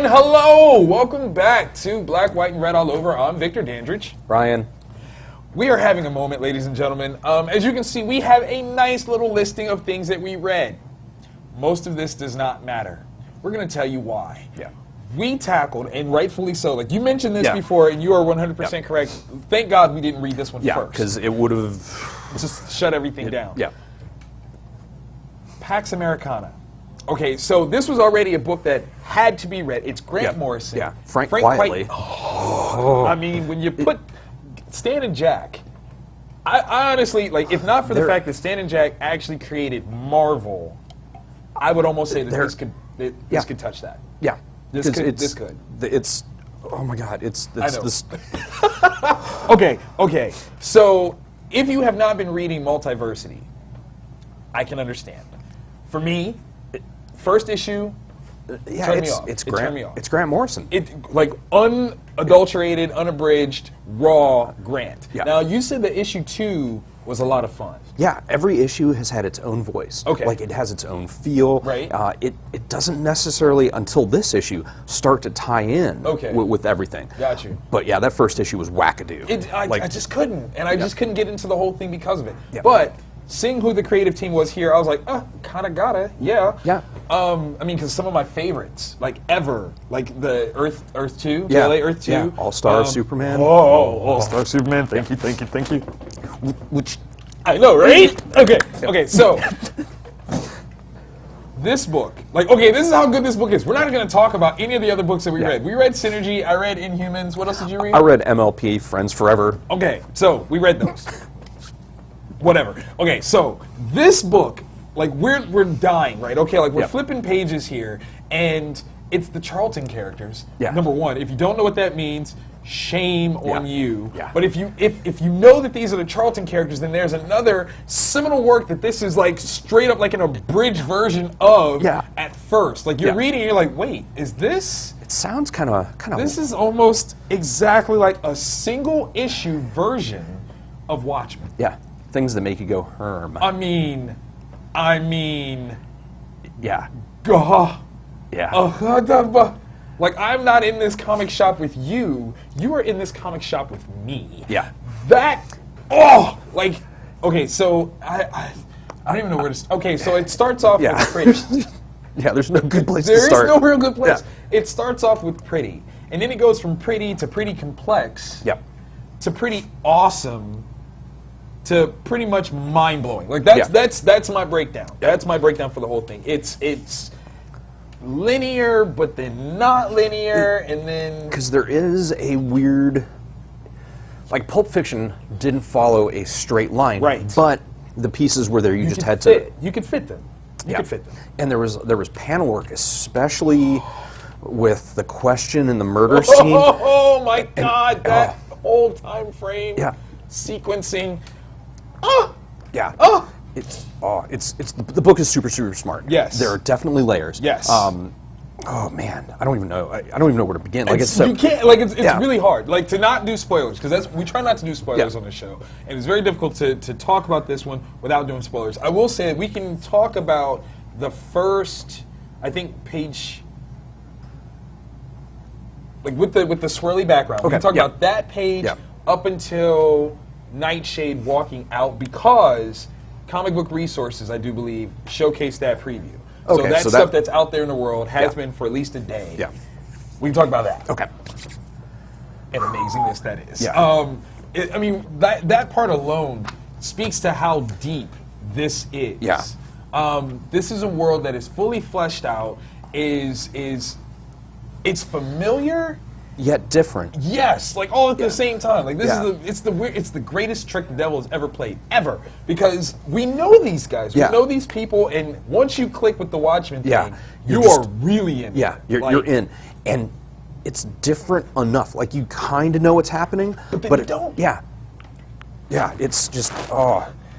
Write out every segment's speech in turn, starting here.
And hello! Welcome back to Black, White, and Red All Over. I'm Victor Dandridge. Ryan. We are having a moment, ladies and gentlemen. As you can see, we have a nice little listing of things that we read. Most of this does not matter. We're going to tell you why. Yeah. We tackled, and rightfully so, like you mentioned this before, and you are 100% correct. Thank God we didn't read this one first. Because it would have just shut everything down. Yeah. Pax Americana. Okay, so this was already a book that had to be read. It's Grant Morrison. Yeah. Frank Quietly. I mean, when you put Stan and Jack, I honestly, like, if not for the fact that Stan and Jack actually created Marvel, I would almost say that this could touch that. Yeah. This could. It's, oh my God, it's this. Okay. So, if you have not been reading Multiversity, I can understand. For me, first issue, turned me off. It's turned me off. It's Grant Morrison. Like unadulterated, unabridged, raw Grant. Yeah. Now, you said that issue 2 was a lot of fun. Yeah, every issue has had its own voice. Okay. Like, it has its own feel. Right. It doesn't necessarily, until this issue, start to tie in with everything. Got you. But yeah, that first issue was wackadoo. I just couldn't. And I just couldn't get into the whole thing because of it. Yeah. But seeing who the creative team was here, I was like, kind of gotta, yeah. Yeah. I mean, because some of my favorites, like ever, like the Earth 2, Yeah. LA Earth 2. Yeah. All-Star Superman. All-Star Superman, thank you. Which, I know, right? Okay, so this book, this is how good this book is. We're not going to talk about any of the other books that we read. We read Sinergy, I read Inhumans. What else did you read? I read MLP, Friends Forever. Okay, so we read those. Whatever. Okay, so this book, like we're dying, right? Okay, like we're flipping pages here, and it's the Charlton characters. Yeah. Number one, if you don't know what that means, shame on you. Yeah. But if you know that these are the Charlton characters, then there's another seminal work that this is like straight up like an abridged version of at first. Like you're reading and you're like, wait, is this? It sounds kind of. This is almost exactly like a single issue version of Watchmen. Yeah. Things that make you go, Herm. I mean, yeah. Gah. Yeah. Like, I'm not in this comic shop with you. You are in this comic shop with me. Yeah. Okay, so I don't even know where to. Okay, so it starts off with pretty. Yeah, there's no good place to start. There is no real good place. Yeah. It starts off with pretty, and then it goes from pretty to pretty complex. Yep. To pretty awesome. To pretty much mind blowing. Like that's my breakdown. That's my breakdown for the whole thing. It's linear, but then not linear, and then because there is a weird, like Pulp Fiction didn't follow a straight line, right? But the pieces were there. You just had to. You could fit them. You could fit them. And there was panel work, especially with the question and the murder scene. Oh my God! That whole time frame. Yeah. Sequencing. Yeah. It's the book is super smart. Yes. There are definitely layers. Yes. Oh man, I don't even know where to begin. Like you can't. Like it's really hard. Like to not do spoilers because we try not to do spoilers on the show, and it's very difficult to talk about this one without doing spoilers. I will say that we can talk about the first, I think, page. Like with the swirly background. We can talk about that page up until Nightshade walking out because Comic Book Resources, I do believe, showcased that preview. So that stuff that's out there in the world has been for at least a day. Yeah. We can talk about that. Okay. And amazingness that is. Yeah. I mean, that part alone speaks to how deep this is. Yeah. This is a world that is fully fleshed out, it's familiar, yet different. Yes, like all at the same time. Like this is it's the greatest trick the devil has ever played, ever. Because we know these guys, we know these people, and once you click with the Watchmen thing, you are really in. Yeah, you're in, and it's different enough. Like you kind of know what's happening, but you don't. Yeah, it's just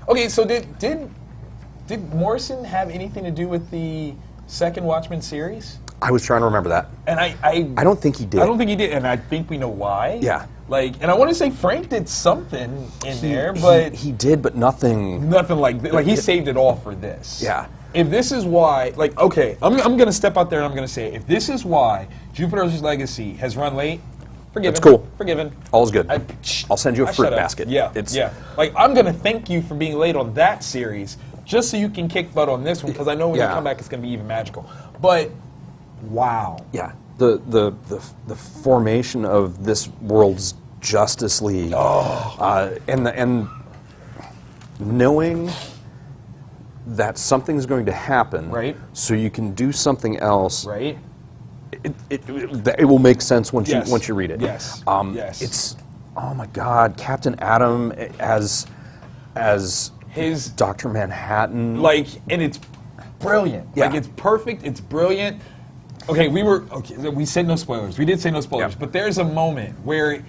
Okay, so did Morrison have anything to do with the second Watchmen series? I was trying to remember that. And I don't think he did. I don't think he did, and I think we know why. Yeah. And I want to say Frank did something in there, but he did, but nothing. Nothing like he saved it all for this. Yeah. If this is why, okay, I'm going to step out there and I'm going to say, if this is why Jupiter's Legacy has run late. Forgiven. That's cool. Forgiven. All's good. I'll send you a fruit shut up. basket. Yeah, yeah. Like, I'm going to thank you for being late on that series, just so you can kick butt on this one, because I know when you come back, it's going to be even magical. But, wow. Yeah. The formation of this world's Justice League, and knowing that something's going to happen, right? So you can do something else, right? It will make sense once you read it. Yes. Yes. It's, oh my God, Captain Atom as his Dr. Manhattan, and it's brilliant. Yeah. Like, it's perfect. It's brilliant. Okay, we said no spoilers. We did say no spoilers, but there's a moment where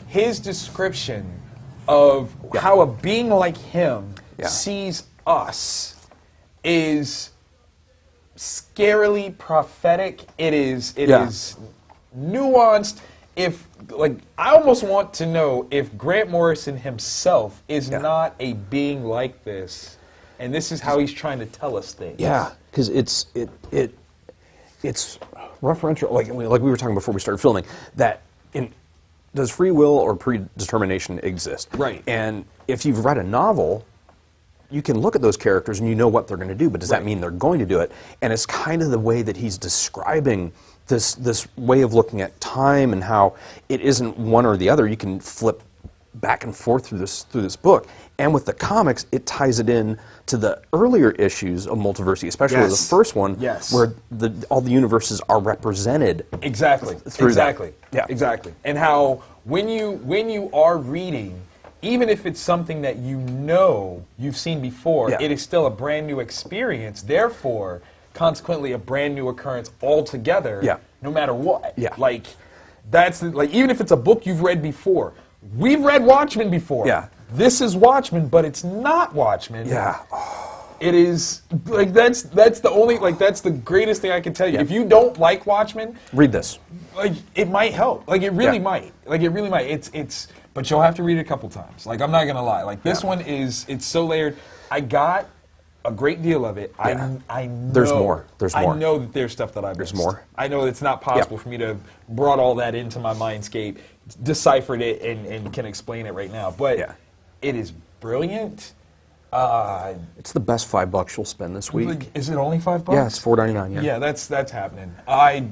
his description of how a being like him sees us is scarily prophetic. It is nuanced. I almost want to know if Grant Morrison himself is not a being like this, and this is how he's trying to tell us things. Yeah, because it's referential, like we were talking before we started filming, that does free will or predetermination exist? Right. And if you've read a novel, you can look at those characters and you know what they're going to do, but does that mean they're going to do it? And it's kind of the way that he's describing this way of looking at time and how it isn't one or the other. You can flip back and forth through this book. And with the comics, it ties it in to the earlier issues of Multiversity, especially the first one, where all the universes are represented. Exactly. Through that. Yeah. Exactly. And how when you are reading, even if it's something that you've seen before, it is still a brand new experience. Therefore, consequently, a brand new occurrence altogether. Yeah. No matter what. Yeah. Like even if it's a book you've read before. We've read Watchmen before. Yeah. This is Watchmen, but it's not Watchmen. Yeah. It is that's the greatest thing I can tell you. Yeah. If you don't like Watchmen, read this. It might help. It really might. It really might. It's but you'll have to read it a couple times. I'm not gonna lie. This one it's so layered. I got a great deal of it. Yeah. I know There's more. I know that there's stuff that I missed. There's more. I know it's not possible for me to have brought all that into my mindscape, deciphered it, and can explain it right now. But it is brilliant. It's the best $5 you'll spend this week. Is it only $5? Yeah, it's $4.99. Yeah, yeah, that's happening. I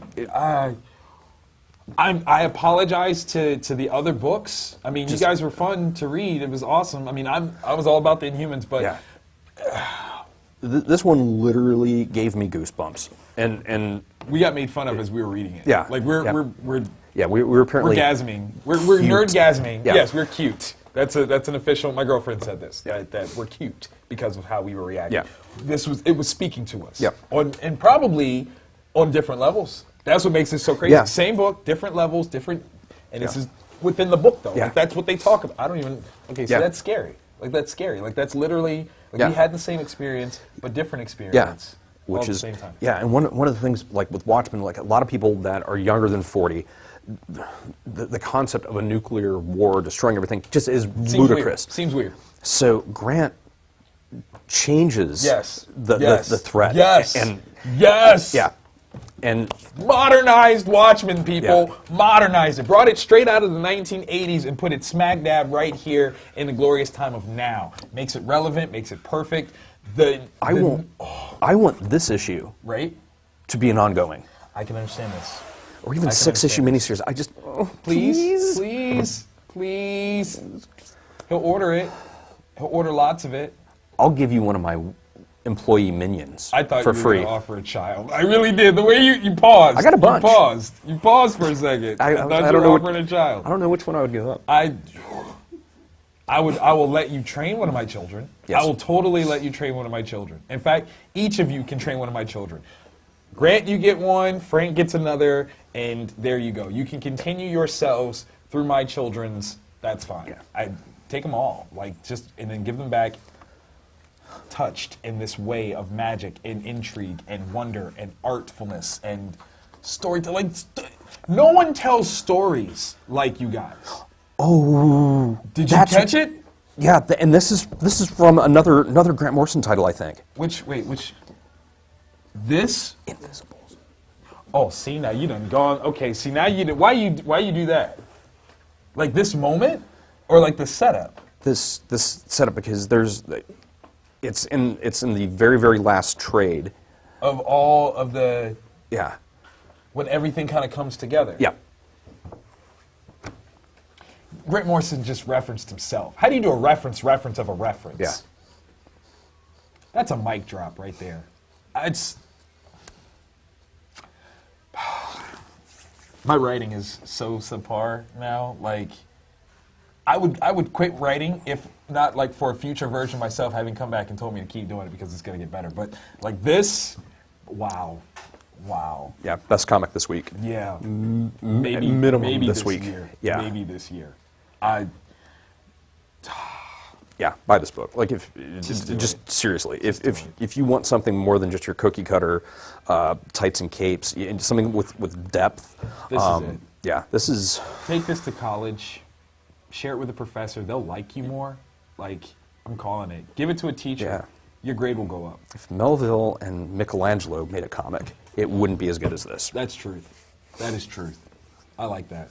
apologize to the other books. I mean, you guys were fun to read. It was awesome. I mean, I was all about the Inhumans, but this one literally gave me goosebumps, and we got made fun of as we were reading it. Yeah, we're apparently gasming. We're nerd-gasming. Yeah. Yes, we're cute. That's an official. My girlfriend said this that we're cute because of how we were reacting. Yeah. It was speaking to us. Yep. And probably on different levels. That's what makes it so crazy. Yeah. Same book, different levels, different, and this is within the book though. Yeah. That's what they talk about. I don't even. Okay, so that's scary. That's scary. That's literally we had the same experience but different experience. Yeah. All Which at the is same time. Yeah, and one of the things with Watchmen, a lot of people that are younger than 40, the concept of a nuclear war destroying everything just is ludicrous. Seems weird. So Grant changes the threat. Yes. And yes. And modernized Watchmen, people. Modernized it. Brought it straight out of the 1980s and put it smack dab right here in the glorious time of now. Makes it relevant, makes it perfect. I want this issue to be an ongoing. I can understand this. Or even 6-issue miniseries. I just please. He'll order it. He'll order lots of it. I'll give you one of my employee minions I thought for you were free. Going to offer a child. I really did. The way you paused. I got a bunch. You paused for a second. I thought you were offering a child. I don't know which one I would give up. I will let you train one of my children. Yes. I will totally let you train one of my children. In fact, each of you can train one of my children. Grant, you get one, Frank gets another, and there you go. You can continue yourselves through my children's, that's fine. Yeah. I take them all, and then give them back touched in this way of magic and intrigue and wonder and artfulness and storytelling. No one tells stories like you guys. Oh, did you catch it? Yeah, and this is from another Grant Morrison title, I think. Which? This? Invisibles. Oh, see, now you done gone. Okay, see, now you why you do that? Like this moment, or like the setup? This setup, because it's in the very, very last trade. Of all of the... Yeah. When everything kind of comes together. Yeah. Grant Morrison just referenced himself. How do you do a reference of a reference? Yeah. That's a mic drop right there. It's... My writing is so subpar now. Like, I would quit writing if not like for a future version of myself having come back and told me to keep doing it because it's going to get better. But like this, wow. Yeah, best comic this week. Yeah. Maybe this week. Year. Yeah. Maybe this year. Yeah, buy this book. Like, just seriously, if you want something more than just your cookie cutter tights and capes, and something with depth, this is it. Yeah, this is. Take this to college, share it with a professor. They'll like you more. Like, I'm calling it. Give it to a teacher. Yeah. Your grade will go up. If Melville and Michelangelo made a comic, it wouldn't be as good as this. That's truth. That is truth. I like that.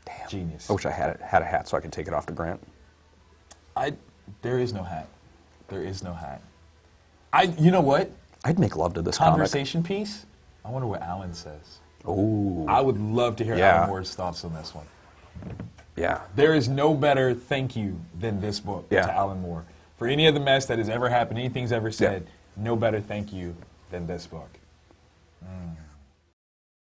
Damn. Genius. I wish I had a hat so I could take it off to Grant. There is no hat. There is no hat. You know what? I'd make love to this comic. Conversation piece? I wonder what Alan says. Ooh. I would love to hear Alan Moore's thoughts on this one. Yeah. There is no better thank you than this book to Alan Moore. For any of the mess that has ever happened, anything's ever said, no better thank you than this book.